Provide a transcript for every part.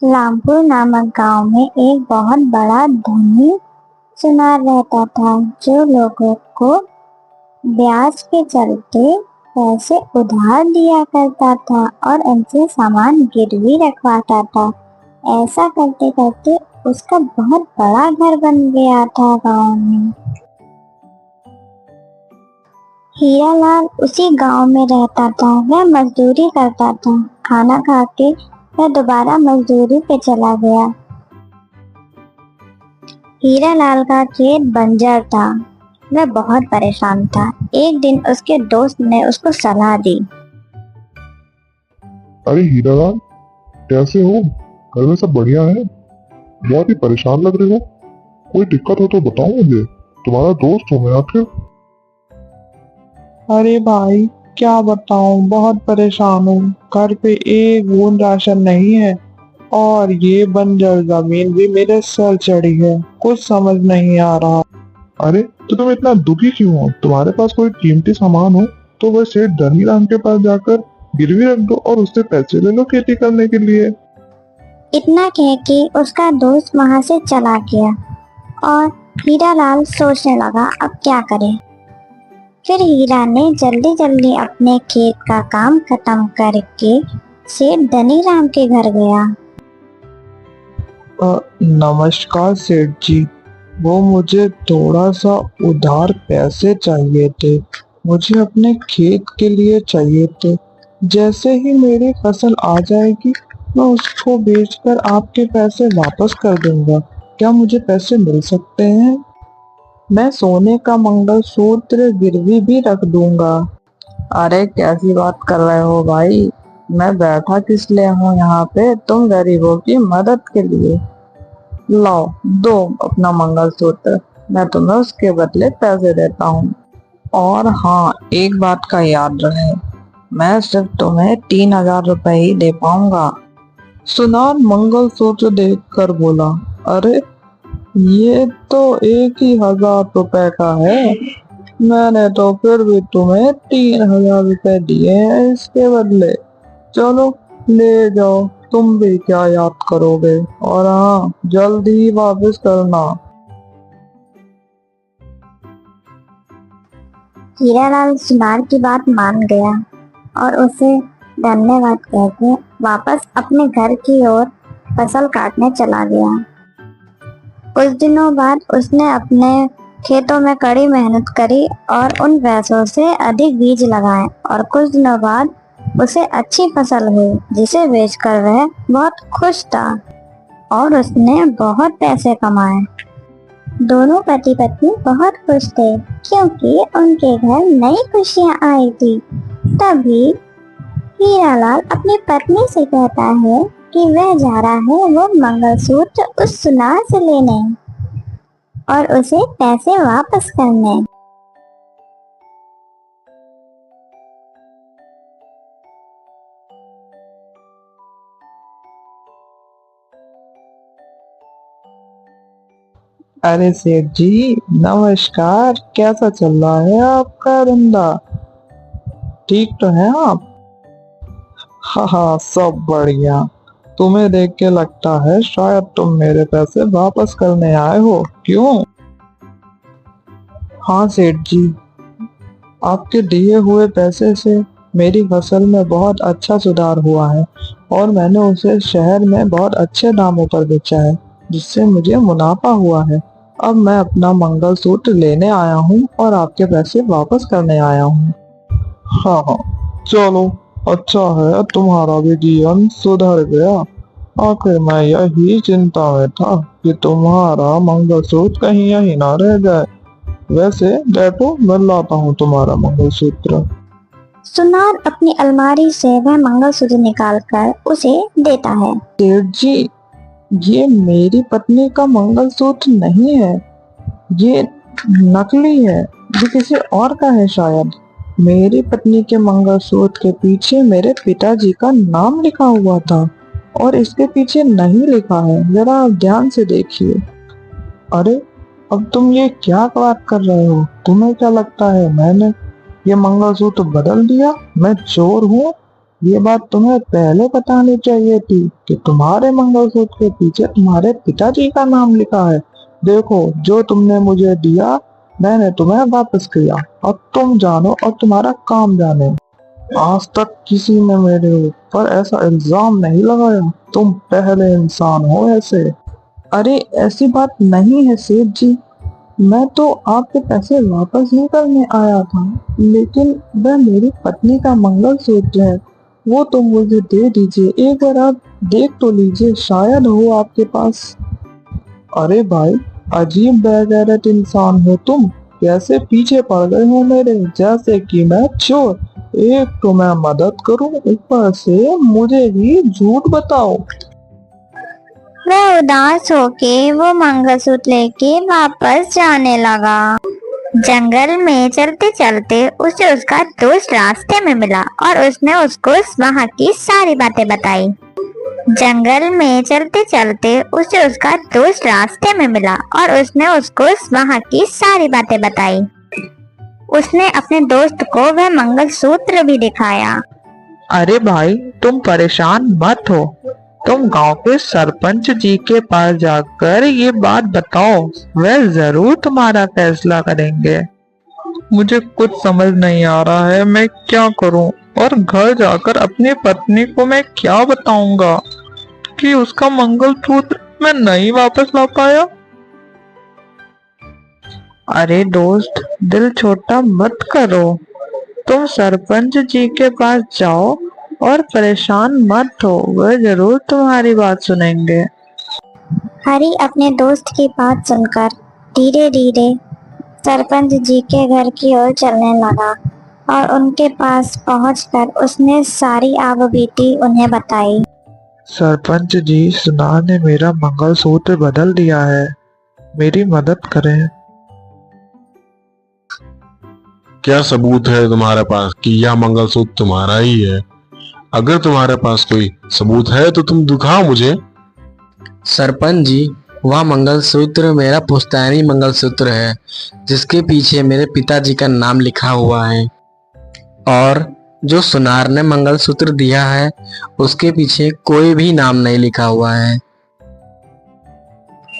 रामपुर नामक गांव में एक बहुत बड़ा धनी सुनार रहता था, जो लोगों को ब्याज के चलते पैसे उधार दिया करता था और उनसे सामान गिरवी रखवाता था। ऐसा करते करते उसका बहुत बड़ा घर बन गया था गांव में। हीरालाल उसी गांव में रहता था। वह मजदूरी करता था। खाना खा के वह दोबारा मजदूरी पे चला गया। हीरालाल का खेत बंजर था। वह बहुत परेशान था। एक दिन उसके दोस्त ने उसको सलाह दी। अरे हीरालाल, कैसे हो? घर में सब बढ़िया है? बहुत ही परेशान लग रहे हो। कोई दिक्कत हो तो बताओ मुझे, तुम्हारा दोस्त हूँ मैं आखिर। अरे भाई, क्या बताऊं, बहुत परेशान हूँ। घर पे एक बूंद राशन नहीं है और ये बंजर जमीन भी मेरे सर चढ़ी है। कुछ समझ नहीं आ रहा। अरे तो तुम इतना दुखी क्यों हो? तुम्हारे पास कोई कीमती सामान हो तो वह सेठ धनीराम के पास जाकर गिरवी रख दो और उससे पैसे ले लो खेती करने के लिए। इतना कह के उसका दोस्त वहां से चला गया और हीरालाल सोचने लगा अब क्या करे। फिर हीरा ने जल्दी जल्दी अपने खेत का काम खत्म करके सेठ धनीराम के घर गया। नमस्कार सेठ जी, वो मुझे थोड़ा सा उधार पैसे चाहिए थे। मुझे अपने खेत के लिए चाहिए थे। जैसे ही मेरी फसल आ जाएगी मैं उसको बेचकर आपके पैसे वापस कर दूंगा। क्या मुझे पैसे मिल सकते हैं? मैं सोने का मंगलसूत्र गिरवी भी रख दूंगा। अरे कैसी बात कर रहे हो भाई? मैं बैठा किस लिए हूँ यहाँ पे? तुम गरीबों की मदद के लिए। लाओ, दो अपना मंगलसूत्र, मैं तुम्हें उसके बदले पैसे देता हूँ। और हाँ, एक बात का याद रहे, मैं सिर्फ तुम्हें 3,000 रुपए ही दे पाऊंगा। सुनार मंगलसूत्र देखकर बोला, अरे ये तो 1,000 रुपए का है। मैंने तो फिर भी तुम्हें 3,000 रुपए दिए हैं इसके बदले। चलो ले जाओ, तुम भी क्या याद करोगे। और हाँ, जल्दी ही वापस करना। हीरालाल सुनार की बात मान गया और उसे धन्यवाद कहकर वापस अपने घर की ओर फसल काटने चला गया। कुछ दिनों बाद उसने अपने खेतों में कड़ी मेहनत करी और उन पैसों से अधिक बीज लगाए और कुछ दिनों बाद उसे अच्छी फसल हुई, जिसे बेचकर वह बहुत खुश था और उसने बहुत पैसे कमाए। दोनों पति पत्नी बहुत खुश थे क्योंकि उनके घर नई खुशियां आई थी। तभी हीरालाल अपनी पत्नी से कहता है कि वह जा रहा है वो मंगलसूत्र उस सुनार से लेने और उसे पैसे वापस करने। अरे सेठ जी, नमस्कार। कैसा चल रहा है आपका धंधा? ठीक तो है आप? हाँ हाँ, सब बढ़िया। तुम्हें देख के लगता है शायद तुम मेरे पैसे वापस करने आए हो, क्यों? हाँ सेठ जी, आपके दिए हुए पैसे से मेरी फसल में बहुत अच्छा सुधार हुआ है और मैंने उसे शहर में बहुत अच्छे दामों पर बेचा है, जिससे मुझे मुनाफा हुआ है। अब मैं अपना मंगलसूत्र लेने आया हूँ और आपके पैसे वापस करने आया हूँ। हाँ हाँ, चलो, अच्छा है तुम्हारा भी जीवन सुधर गया। आखिर मैं यही चिंता में था कि तुम्हारा मंगलसूत्र कहीं यहीं ना रह जाए। वैसे बैठो, मैं लाता हूँ तुम्हारा मंगलसूत्र। सुनार अपनी अलमारी से वह मंगलसूत्र निकालकर उसे देता है। सेठ जी, ये मेरी पत्नी का मंगलसूत्र नहीं है, ये नकली है। ये किसी और का है शायद। मेरी पत्नी के मंगलसूत्र के पीछे मेरे पिताजी का नाम लिखा हुआ था और इसके पीछे नहीं लिखा है। जरा आप ध्यान से देखिए। अरे, अब तुम ये क्या बात कर रहे हो? तुम्हें क्या लगता है मैंने ये मंगलसूत्र बदल दिया? मैं चोर हूँ? ये बात तुम्हें पहले बतानी चाहिए थी कि तुम्हारे मंगलसूत्र के पीछे तुम्हारे पिताजी का नाम लिखा है। देखो, जो तुमने मुझे दिया मैंने तुम्हें वापस किया। अब तुम जानो और तुम्हारा काम जाने। आज तक किसी ने मेरे ऊपर ऐसा इल्जाम नहीं लगाया। तुम पहले इंसान हो ऐसे। अरे ऐसी बात नहीं है सेठ जी, मैं तो आपके पैसे वापस ही करने आया था, लेकिन वह मेरी पत्नी का मंगलसूत्र है, वो तो मुझे दे दीजिए। एक बार आप देख तो लीजिए, शायद हो आपके पास। अरे भाई, अजीब बेगैरत इंसान हो तुम। कैसे पीछे पड़ गए हो मेरे, जैसे कि मैं चोर। एक तो मैं मदद करूं, ऊपर से मुझे ही झूठ बताओ। वह उदास होके वो मंगलसूत्र लेके वापस जाने लगा। जंगल में चलते चलते उसे उसका दोस्त रास्ते में मिला और उसने उसको वहाँ की सारी बातें बताई। जंगल में चलते चलते उसे उसका दोस्त रास्ते में मिला और उसने उसको वहाँ की सारी बातें बताई। उसने अपने दोस्त को वह मंगलसूत्र भी दिखाया। अरे भाई, तुम परेशान मत हो। तुम गांव के सरपंच जी के पास जाकर ये बात बताओ, वह जरूर तुम्हारा फैसला करेंगे। मुझे कुछ समझ नहीं आ रहा है, मैं क्या करूं? और घर जाकर अपनी पत्नी को मैं क्या बताऊंगा कि उसका मंगलसूत्र मैं नहीं वापस ला पाया? अरे दोस्त, दिल छोटा मत करो। तुम सरपंच जी के पास जाओ और परेशान मत हो, वह जरूर तुम्हारी बात सुनेंगे। हरी अपने दोस्त की बात सुनकर धीरे धीरे सरपंच जी के घर की ओर चलने लगा और उनके पास पहुंचकर उसने सारी आगबीती उन्हें बताई। सरपंच जी, सुनार ने मेरा मंगलसूत्र बदल दिया है, मेरी मदद करें। क्या सबूत है तुम्हारे पास कि यह मंगलसूत्र तुम्हारा ही है? अगर तुम्हारे पास कोई सबूत है तो तुम दिखाओ मुझे। सरपंच जी, वह मंगलसूत्र मेरा पुश्तैनी मंगलसूत्र है, जिसके पीछे मेरे पिताजी का नाम लिखा हुआ है। और जो सुनार ने मंगलसूत्र दिया है, उसके पीछे कोई भी नाम नहीं लिखा हुआ है।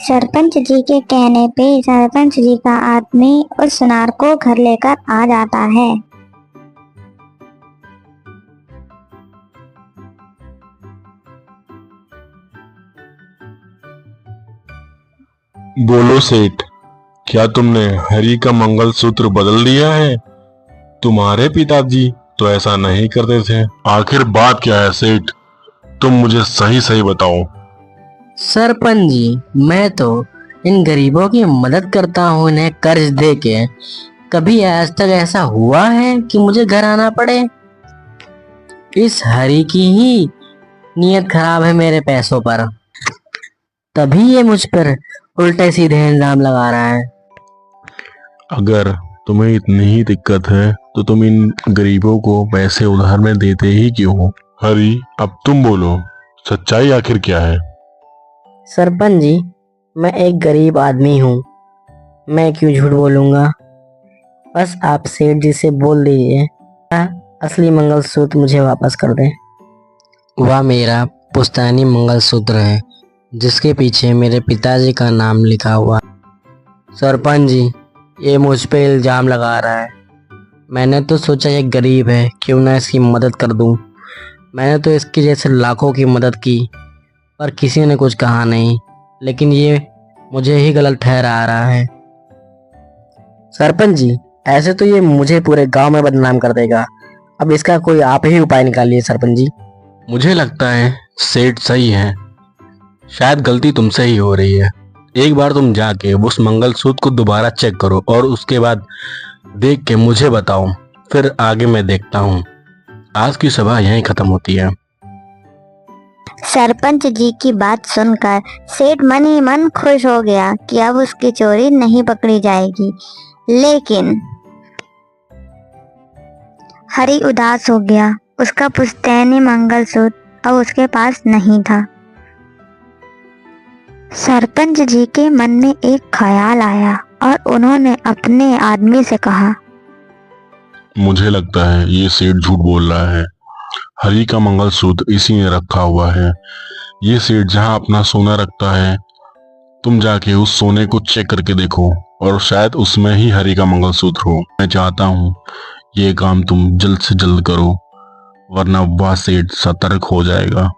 सरपंच जी के कहने पे सरपंच जी का आदमी उस सुनार को घर लेकर आ जाता है। बोलो सेठ, क्या तुमने हरी का मंगलसूत्र बदल दिया है? तुम्हारे पिताजी तो ऐसा नहीं करते थे। आखिर बात क्या है सेठ? तुम मुझे सही सही बताओ। सरपंच जी, मैं तो इन गरीबों की मदद करता हूँ, इन्हें कर्ज दे के। कभी आज तक ऐसा हुआ है कि मुझे घर आना पड़े? इस हरी की ही नीयत खराब है मेरे पैसों पर, तभी ये मुझ पर उल्टे सीधे इल्जाम लगा रहा है। अगर तुम्हें इतनी ही दिक्कत है तो तुम इन गरीबों को पैसे उधार में देते ही क्यों हो? हरी, अब तुम बोलो, सच्चाई आखिर क्या है? सरपंच जी, मैं एक गरीब आदमी हूँ, मैं क्यों झूठ बोलूंगा। बस आप सेठ जी से बोल दीजिए, असली मंगलसूत्र मुझे वापस कर दें। वह मेरा पुश्तैनी मंगलसूत्र है, जिसके पीछे मेरे पिताजी का नाम लिखा हुआ। सरपंच जी, ये मुझ पे इल्जाम लगा रहा है। मैंने तो सोचा ये गरीब है, क्यों ना इसकी मदद कर दूं। मैंने तो इसकी जैसे लाखों की मदद की, पर किसी ने कुछ कहा नहीं, लेकिन ये मुझे ही गलत ठहरा रहा है। सरपंच जी, ऐसे तो ये मुझे पूरे गांव में बदनाम कर देगा। अब इसका कोई आप ही उपाय निकालिए सरपंच जी। मुझे लगता है सेठ सही है, शायद गलती तुमसे ही हो रही है। एक बार तुम जाके उस मंगलसूत्र को दोबारा चेक करो और उसके बाद देख के मुझे बताओ, फिर आगे मैं देखता हूँ। आज की सभा यहीं खत्म होती है। सरपंच जी की बात सुनकर सेठ मन ही मन खुश हो गया कि अब उसकी चोरी नहीं पकड़ी जाएगी। लेकिन हरी उदास हो गया, उसका पुश्तैनी मंगलसूत्र अब उसके पास नहीं था। सरपंच जी के मन में एक ख्याल आया और उन्होंने अपने आदमी से कहा, मुझे लगता है ये सेठ झूठ बोल रहा है। हरी का मंगलसूत्र इसी में रखा हुआ है। ये सेठ जहाँ अपना सोना रखता है, तुम जाके उस सोने को चेक करके देखो और शायद उसमें ही हरी का मंगलसूत्र हो। मैं चाहता हूँ ये काम तुम जल्द से जल्द करो, वरना वह सेठ सतर्क हो जाएगा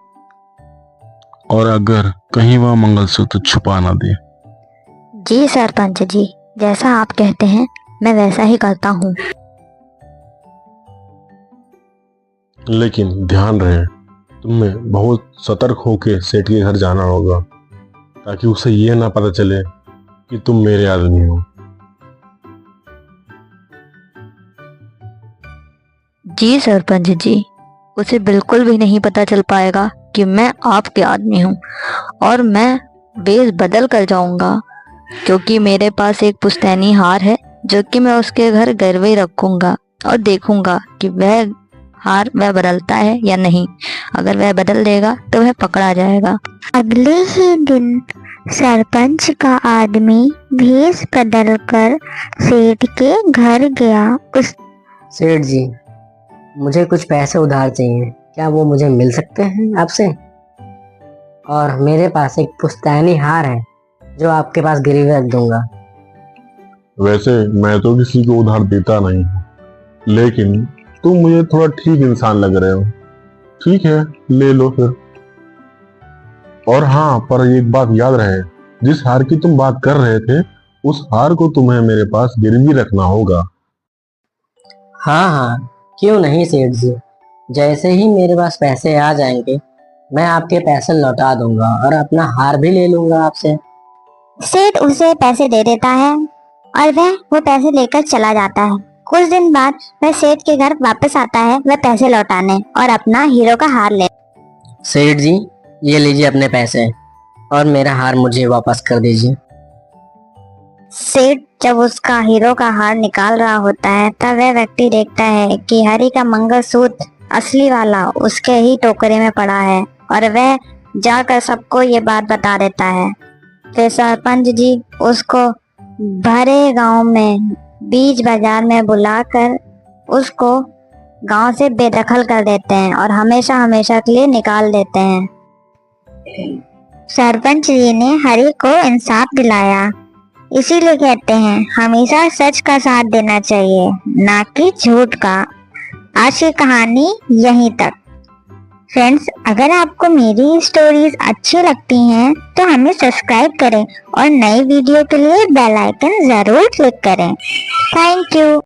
और अगर कहीं वह मंगलसूत्र छुपा ना दे। जी सरपंच जी, जैसा आप कहते हैं मैं वैसा ही करता हूँ। लेकिन ध्यान रहे, तुम्हें बहुत सतर्क होके सेठ के घर जाना होगा, ताकि उसे यह ना पता चले कि तुम मेरे आदमी हो। जी सरपंच जी, उसे बिल्कुल भी नहीं पता चल पाएगा कि मैं आपके आदमी हूँ, और मैं वेश बदल कर जाऊंगा, क्योंकि मेरे पास एक पुश्तैनी हार है जो कि मैं उसके घर गिरवे रखूंगा और देखूंगा कि वह हार वह बदलता है या नहीं। अगर वह बदल देगा तो वह पकड़ा जाएगा। अगले ही दिन सरपंच का आदमी भेष बदलकर सेठ के घर गया। उस सेठ जी, मुझे कुछ पैसे उधार चाहिए, क्या वो मुझे मिल सकते हैं आपसे? और मेरे पास एक पुश्तैनी हार है जो आपके पास गिरवी रख दूंगा। वैसे मैं तो किसी को उधार देता नहीं हूँ, लेकिन तुम मुझे थोड़ा ठीक इंसान लग रहे हो। ठीक है, ले लो फिर। और हाँ, पर एक बात याद रहे, जिस हार की तुम बात कर रहे थे, उस हार को तुम्हें मेरे पास गिरवी रखना होगा। हाँ हाँ, क्यों नहीं सेठ जी, जैसे ही मेरे पास पैसे आ जाएंगे मैं आपके पैसे लौटा दूंगा और अपना हार भी ले लूंगा आपसे। सेठ उसे पैसे दे देता है और वह वो पैसे लेकर चला जाता है। कुछ दिन बाद वह सेठ के घर वापस आता है, वह पैसे लौटाने और अपना हीरो का हार ले। सेठ जी, ये लीजिए अपने पैसे और मेरा हार मुझे वापस कर दीजिए। सेठ जब उसका हीरो का हार निकाल रहा होता है, तब वह व्यक्ति देखता है कि हरी का मंगलसूत्र असली वाला उसके ही टोकरे में पड़ा है, और वह जाकर सबको ये बात बता देता है। फिर सरपंच जी उसको भरे गांव में बीच बाजार में बुलाकर उसको गांव से बेदखल कर देते हैं और हमेशा हमेशा के लिए निकाल देते हैं। सरपंच जी ने हरी को इंसाफ दिलाया, इसीलिए कहते हैं हमेशा सच का साथ देना चाहिए, ना कि झूठ का। आज की कहानी यहीं तक। फ्रेंड्स, अगर आपको मेरी स्टोरीज अच्छी लगती हैं तो हमें सब्सक्राइब करें और नई वीडियो के लिए बेल आइकन जरूर क्लिक करें। Thank you.